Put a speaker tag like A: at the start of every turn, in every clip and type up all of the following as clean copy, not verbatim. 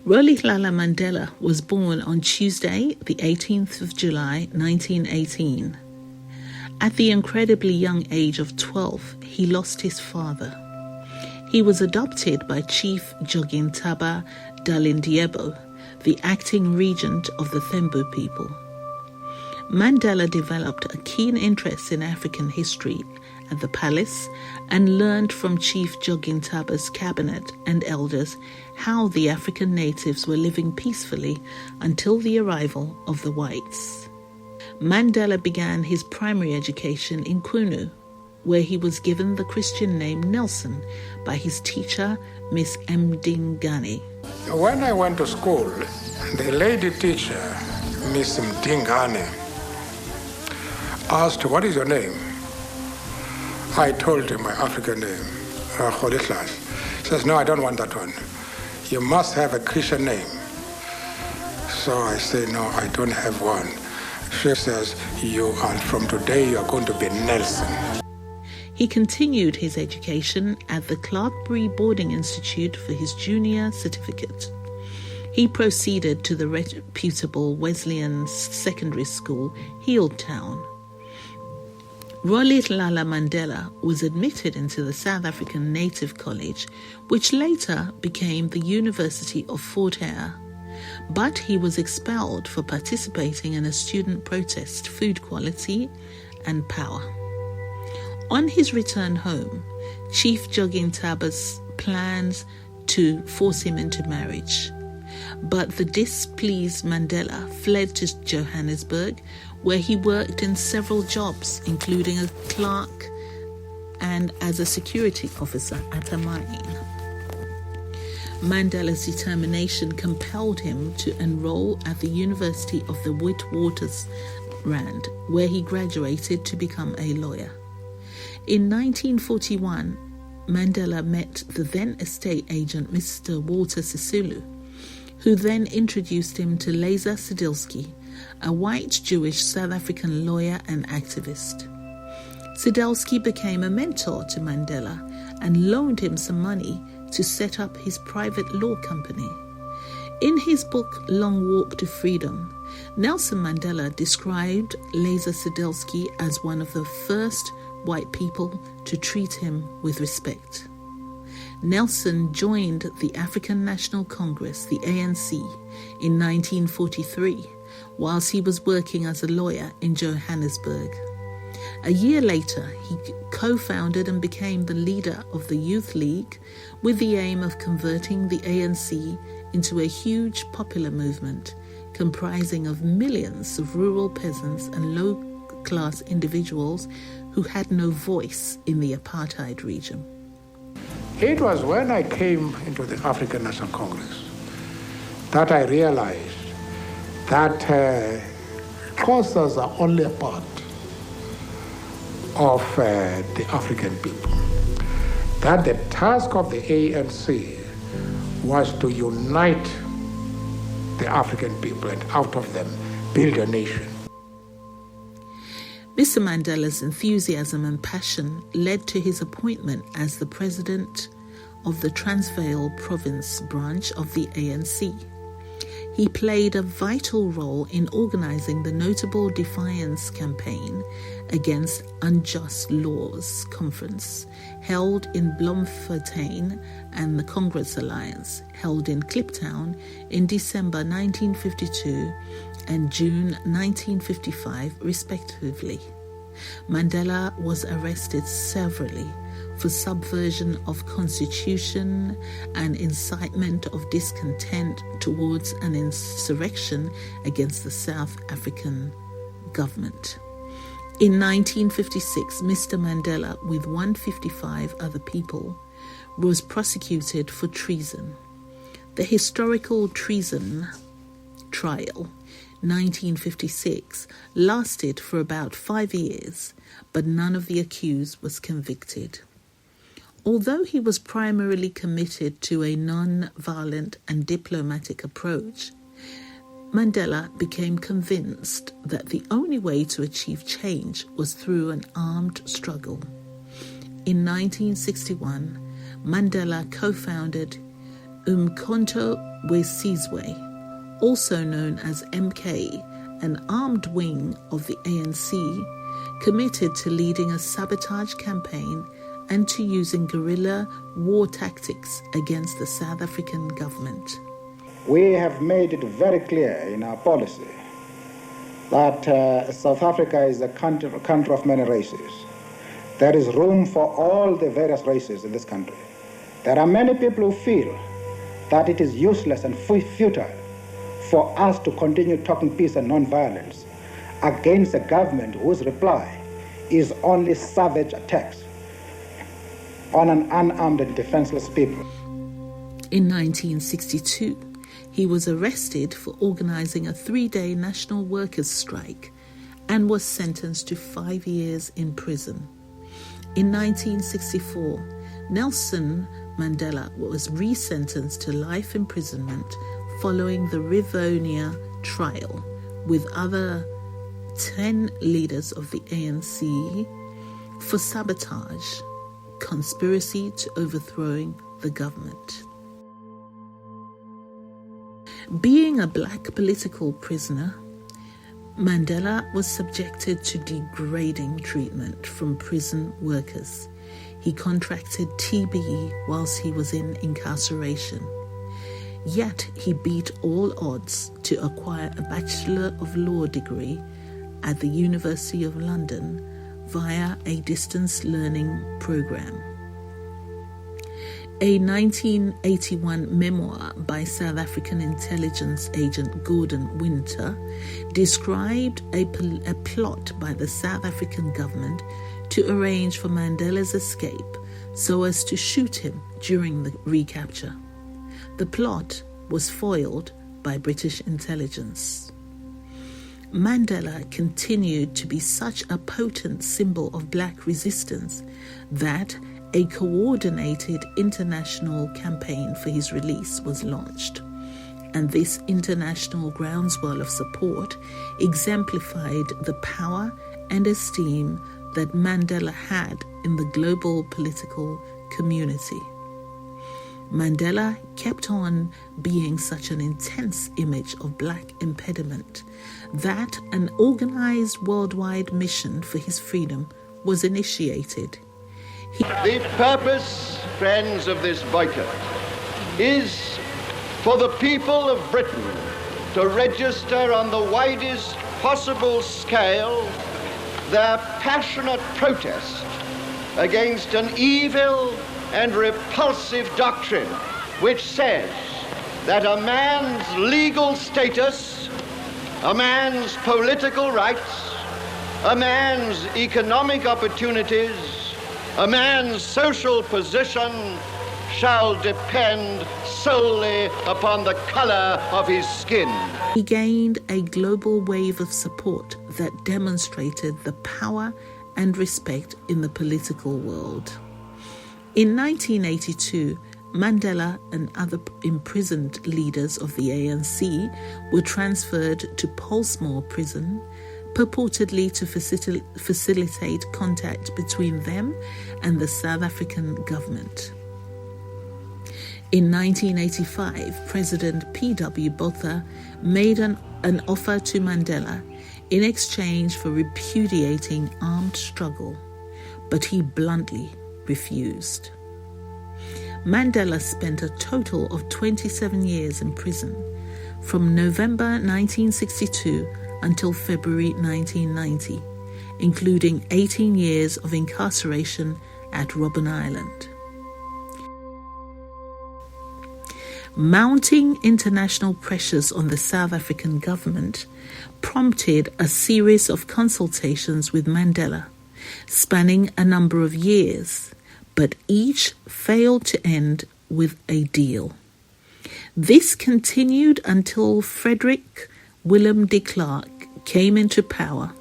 A: Rolihlahla Mandela was born on Tuesday, the 18th of July, 1918. At the incredibly young age of 12, he lost his father. He was adopted by Chief Jogintaba Dalindyebo, the acting regent of the Thembu people. Mandela developed a keen interest in African history at the palace and learned from Chief Jogintaba's cabinet and elders how the African natives were living peacefully until the arrival of the whites. Mandela began his primary education in Qunu, where he was given the Christian name Nelson by his teacher, Miss Mdingane.
B: When I went to school, the lady teacher, Miss Mdingane, asked, "What is your name?" I told him my African name, Rolihlahla. He says, "No, I don't want that one. You must have a Christian name." So I say, "No, I don't have one." She says, from today, you are going to be Nelson.
A: He continued his education at the Clarkbury Boarding Institute for his junior certificate. He proceeded to the reputable Wesleyan Secondary School, Healdtown. Rolihlahla Mandela was admitted into the South African Native College, which later became the University of Fort Hare, but he was expelled for participating in a student protest, food quality and power. On his return home, Chief Jogintaba's plans to force him into marriage, but the displeased Mandela fled to Johannesburg, where he worked in several jobs, including a clerk and as a security officer at a mine. Mandela's determination compelled him to enroll at the University of the Witwatersrand, where he graduated to become a lawyer. In 1941, Mandela met the then estate agent Mr. Walter Sisulu, who then introduced him to Leza Sidilski, a white Jewish South African lawyer and activist. Sidilski became a mentor to Mandela and loaned him some money to set up his private law company. In his book Long Walk to Freedom, Nelson Mandela described Leza Sidilski as one of the first white people to treat him with respect. Nelson joined the African National Congress, the ANC, in 1943, whilst he was working as a lawyer in Johannesburg. A year later, he co-founded and became the leader of the Youth League with the aim of converting the ANC into a huge popular movement comprising of millions of rural peasants and low-class individuals who had no voice in the apartheid region.
B: It was when I came into the African National Congress that I realized that Xhosas are only a part of the African people. That the task of the ANC was to unite the African people and out of them build a nation.
A: Mr. Mandela's enthusiasm and passion led to his appointment as the president of the Transvaal Province branch of the ANC. He played a vital role in organizing the notable defiance campaign against unjust laws conference held in Bloemfontein and the Congress Alliance held in Kliptown in December 1952 and June 1955 respectively. Mandela was arrested severally for subversion of constitution and incitement of discontent towards an insurrection against the South African government. In 1956, Mr. Mandela, with 155 other people, was prosecuted for treason. The historical treason trial, 1956, lasted for about 5 years, but none of the accused was convicted. Although he was primarily committed to a non-violent and diplomatic approach, Mandela became convinced that the only way to achieve change was through an armed struggle. In 1961, Mandela co-founded Umkhonto Wesizwe, also known as MK, an armed wing of the ANC, committed to leading a sabotage campaign and to using guerrilla war tactics against the South African government.
C: We have made it very clear in our policy that South Africa is a country of many races. There is room for all the various races in this country. There are many people who feel that it is useless and futile for us to continue talking peace and non-violence against a government whose reply is only savage attacks on an unarmed and defenseless people.
A: In 1962, he was arrested for organizing a 3-day national workers' strike and was sentenced to 5 years in prison. In 1964, Nelson Mandela was resentenced to life imprisonment following the Rivonia trial with other 10 leaders of the ANC for sabotage, conspiracy to overthrowing the government. Being a black political prisoner, Mandela was subjected to degrading treatment from prison workers. He contracted TB whilst he was in incarceration. Yet he beat all odds to acquire a Bachelor of Law degree at the University of London via a distance learning program. A 1981 memoir by South African intelligence agent Gordon Winter described a plot by the South African government to arrange for Mandela's escape so as to shoot him during the recapture. The plot was foiled by British intelligence. Mandela continued to be such a potent symbol of black resistance that a coordinated international campaign for his release was launched, and this international groundswell of support exemplified the power and esteem that Mandela had in the global political community. Mandela kept on being such an intense image of black impediment that an organized worldwide mission for his freedom was initiated.
D: The purpose, friends, of this boycott is for the people of Britain to register on the widest possible scale their passionate protest against an evil and repulsive doctrine which says that a man's legal status, a man's political rights, a man's economic opportunities, a man's social position shall depend solely upon the color of his skin.
A: He gained a global wave of support that demonstrated the power and respect in the political world. In 1982, Mandela and other imprisoned leaders of the ANC were transferred to Pollsmoor prison, purportedly to facilitate contact between them and the South African government. In 1985, President P.W. Botha made an offer to Mandela in exchange for repudiating armed struggle, but he bluntly refused. Mandela spent a total of 27 years in prison, from November 1962 until February 1990, including 18 years of incarceration at Robben Island. Mounting international pressures on the South African government prompted a series of consultations with Mandela, spanning a number of years, but each failed to end with a deal. This continued until Frederick Willem de Klerk came into power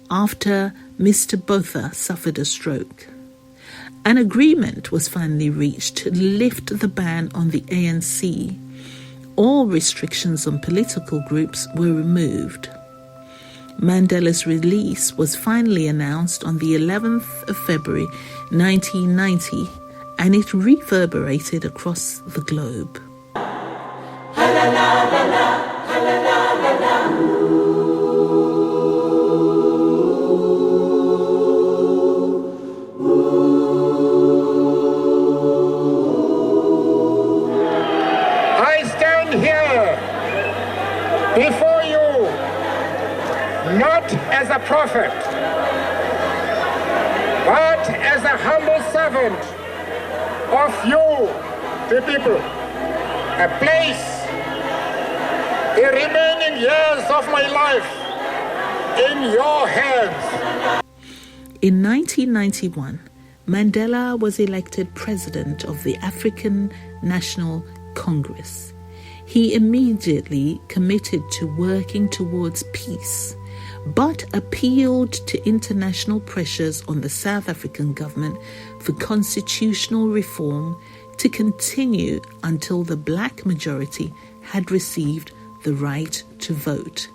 A: after Mr. Botha suffered a stroke. An agreement was finally reached to lift the ban on the ANC. All restrictions on political groups were removed. Mandela's release was finally announced on the 11th of February 1990 and it reverberated across the globe.
B: I stand here before you not as a prophet, but as a humble servant of you, the people. I place the remaining years of my life in your hands.
A: In 1991, Mandela was elected president of the African National Congress. He immediately committed to working towards peace, but appealed to international pressures on the South African government for constitutional reform to continue until the black majority had received the right to vote.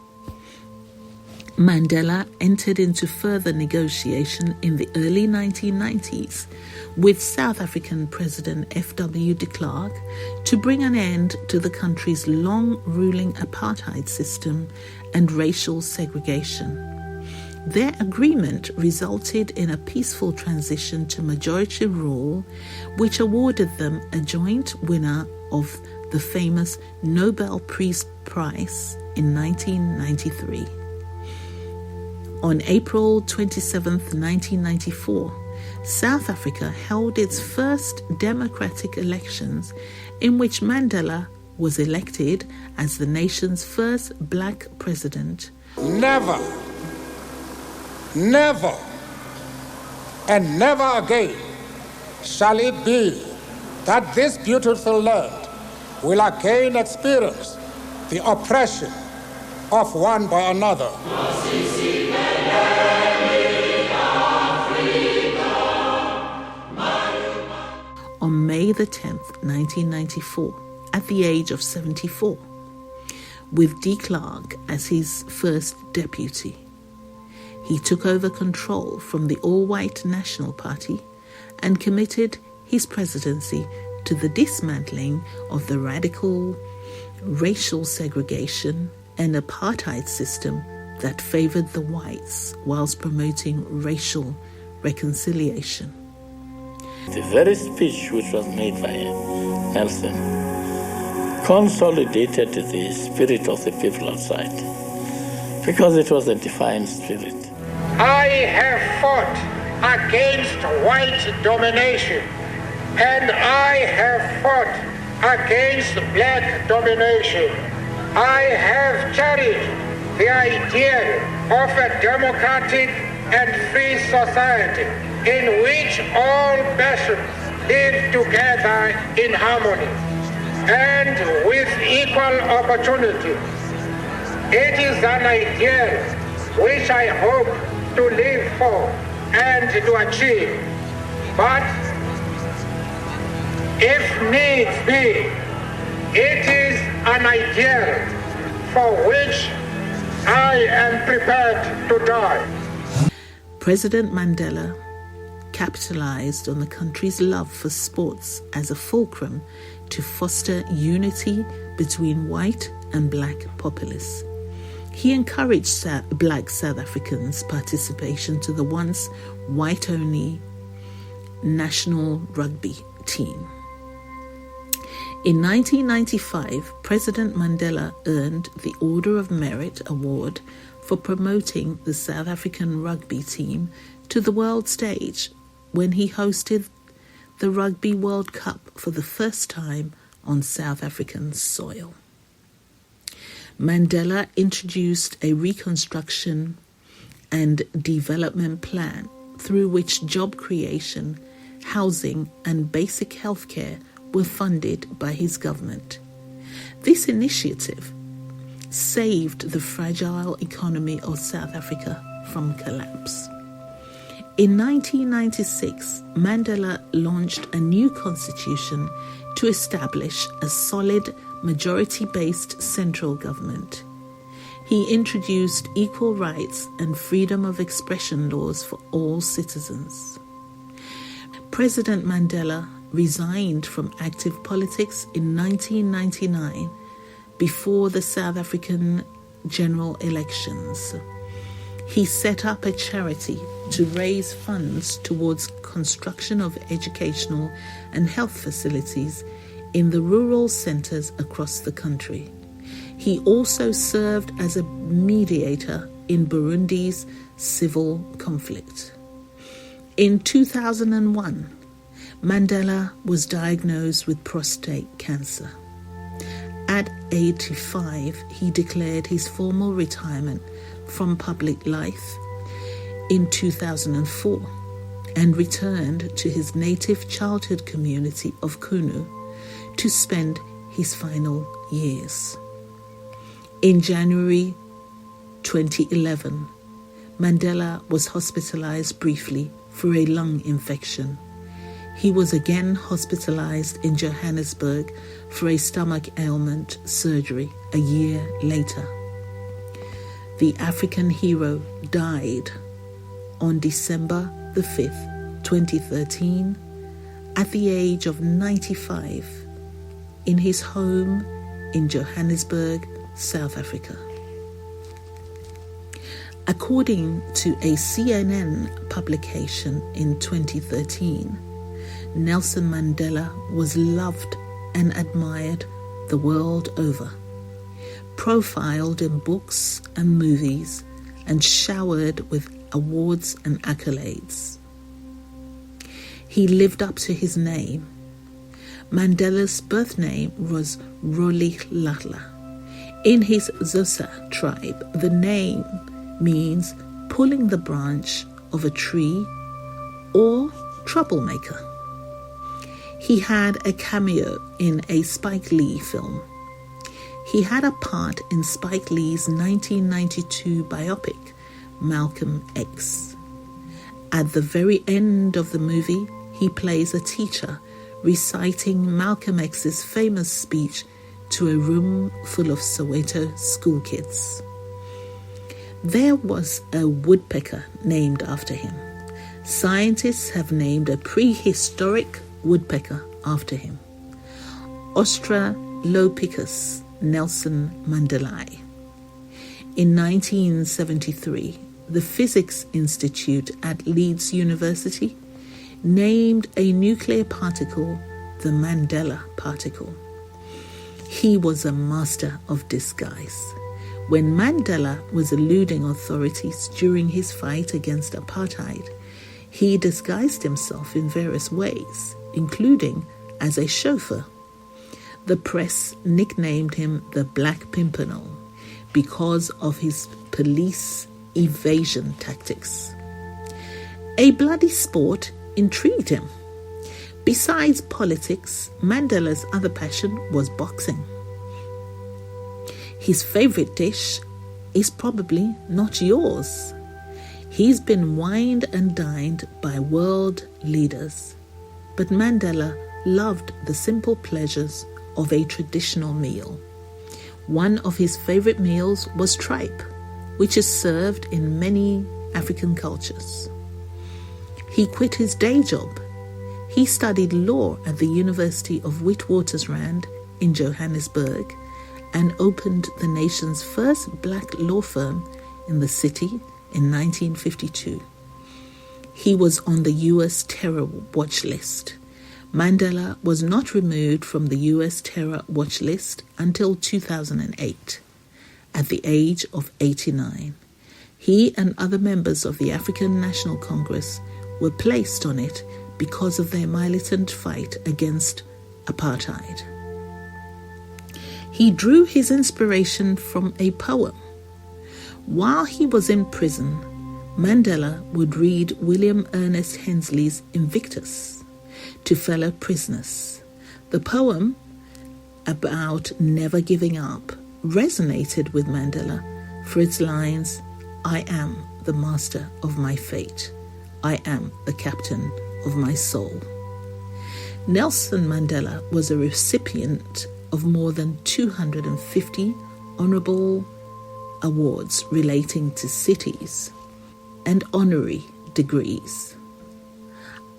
A: Mandela entered into further negotiation in the early 1990s with South African President F.W. de Klerk to bring an end to the country's long-ruling apartheid system and racial segregation. Their agreement resulted in a peaceful transition to majority rule, which awarded them a joint winner of the famous Nobel Peace Prize in 1993. On April 27, 1994, South Africa held its first democratic elections in which Mandela was elected as the nation's first black president.
B: Never, never, and never again shall it be that this beautiful land will again experience the oppression of one by another.
A: On May the 10th, 1994, at the age of 74, with de Klerk as his first deputy, he took over control from the all-white National Party and committed his presidency to the dismantling of the radical racial segregation and apartheid system that favored the whites whilst promoting racial reconciliation.
E: The very speech which was made by Nelson consolidated the spirit of the people outside, because it was a defiant spirit.
B: I have fought against white domination, and I have fought against black domination. I have cherished the idea of a democratic and free society in which all nations live together in harmony and with equal opportunity. It is an ideal which I hope to live for and to achieve. But if needs be, it is an ideal for which I am prepared to die.
A: President Mandela capitalized on the country's love for sports as a fulcrum to foster unity between white and black populace. He encouraged black South Africans' participation to the once white-only national rugby team. In 1995, President Mandela earned the Order of Merit Award for promoting the South African rugby team to the world stage when he hosted the Rugby World Cup for the first time on South African soil. Mandela introduced a reconstruction and development plan through which job creation, housing, and basic healthcare were funded by his government. This initiative saved the fragile economy of South Africa from collapse. In 1996, Mandela launched a new constitution to establish a solid majority-based central government. He introduced equal rights and freedom of expression laws for all citizens. President Mandela resigned from active politics in 1999 before the South African general elections. He set up a charity to raise funds towards construction of educational and health facilities in the rural centres across the country. He also served as a mediator in Burundi's civil conflict. In 2001, Mandela was diagnosed with prostate cancer. At 85, he declared his formal retirement from public life in 2004 and returned to his native childhood community of Kunu to spend his final years. In January 2011, Mandela was hospitalized briefly for a lung infection. He was again hospitalized in Johannesburg for a stomach ailment surgery a year later. The African hero died on December the 5th, 2013, at the age of 95 in his home in Johannesburg, South Africa. According to a CNN publication in 2013, Nelson Mandela was loved and admired the world over, profiled in books and movies, and showered with awards and accolades. He lived up to his name. Mandela's birth name was Rolihlahla. In his Xhosa tribe, the name means pulling the branch of a tree or troublemaker. He had a cameo in a Spike Lee film. He had a part in Spike Lee's 1992 biopic, Malcolm X. At the very end of the movie, he plays a teacher reciting Malcolm X's famous speech to a room full of Soweto school kids. There was a woodpecker named after him. Scientists have named a prehistoric woodpecker after him, Australopithecus Nelson Mandela. In 1973, the Physics Institute at Leeds University named a nuclear particle the Mandela particle. He was a master of disguise. When Mandela was eluding authorities during his fight against apartheid, he disguised himself in various ways, including as a chauffeur. The press nicknamed him the Black Pimpernel because of his police evasion tactics. A bloody sport intrigued him. Besides politics, Mandela's other passion was boxing. His favorite dish is probably not yours. He's been wined and dined by world leaders, but Mandela loved the simple pleasures of a traditional meal. One of his favorite meals was tripe, which is served in many African cultures. He quit his day job. He studied law at the University of Witwatersrand in Johannesburg and opened the nation's first black law firm in the city in 1952. He was on the U.S. terror watch list. Mandela was not removed from the U.S. terror watch list until 2008, at the age of 89. He and other members of the African National Congress were placed on it because of their militant fight against apartheid. He drew his inspiration from a poem. While he was in prison, Mandela would read William Ernest Henley's Invictus to fellow prisoners. The poem about never giving up resonated with Mandela for its lines, "I am the master of my fate. I am the captain of my soul." Nelson Mandela was a recipient of more than 250 honorable awards relating to cities and honorary degrees.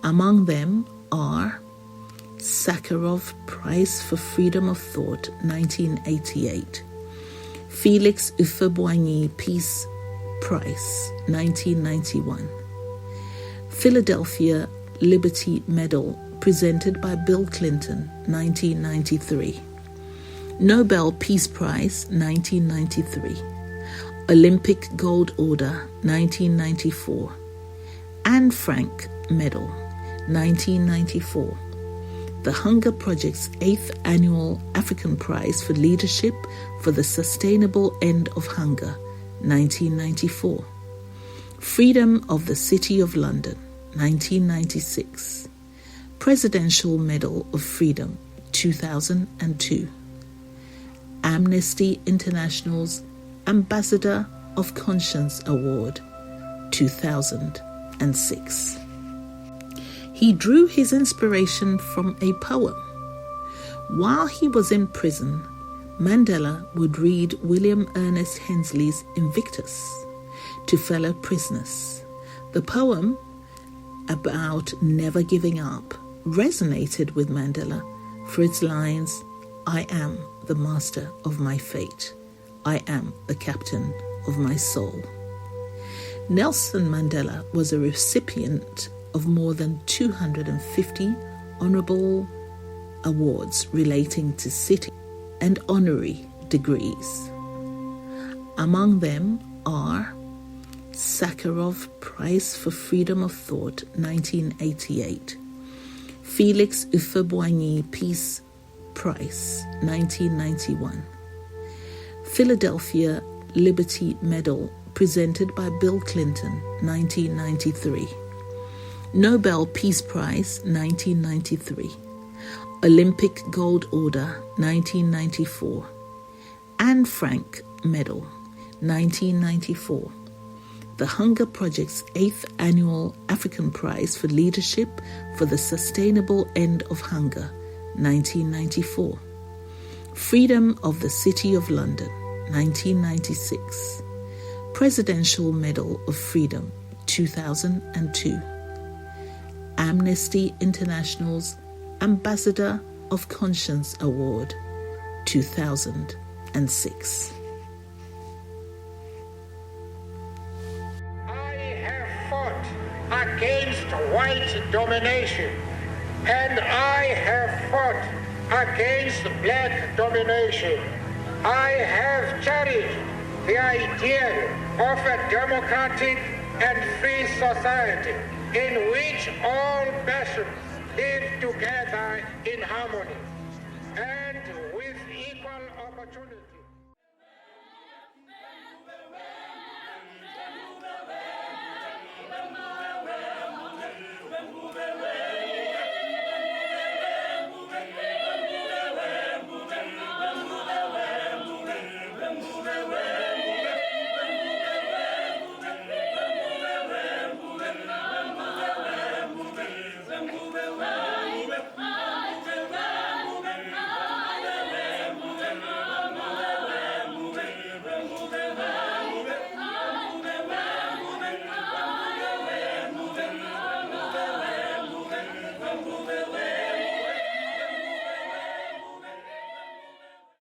A: Among them are Sakharov Prize for Freedom of Thought, 1988. Felix Ufebwanyi Peace Prize, 1991. Philadelphia Liberty Medal, presented by Bill Clinton, 1993. Nobel Peace Prize, 1993. Olympic Gold Order, 1994. Anne Frank Medal, 1994. The Hunger Project's 8th Annual African Prize for Leadership for the Sustainable End of Hunger, 1994. Freedom of the City of London, 1996. Presidential Medal of Freedom, 2002. Amnesty International's Ambassador of Conscience Award, 2006. He drew his inspiration from a poem. While he was in prison, Mandela would read William Ernest Henley's Invictus to fellow prisoners. The poem, about never giving up, resonated with Mandela for its lines, "I am the master of my fate. I am the captain of my soul." Nelson Mandela was a recipient of more than 250 honorable awards relating to city and honorary degrees. Among them are Sakharov Prize for Freedom of Thought, 1988. Felix Ufebwanyi Peace Prize, 1991. Philadelphia Liberty Medal, presented by Bill Clinton, 1993. Nobel Peace Prize, 1993. Olympic Gold Order, 1994. Anne Frank Medal, 1994. The Hunger Project's 8th Annual African Prize for Leadership for the Sustainable End of Hunger, 1994. Freedom of the City of London, 1996. Presidential Medal of Freedom, 2002. Amnesty International's Ambassador of Conscience Award, 2006.
F: Against white domination, and I have fought against black domination. I have cherished the ideal of a democratic and free society in which all nations live together in harmony and with equal opportunity.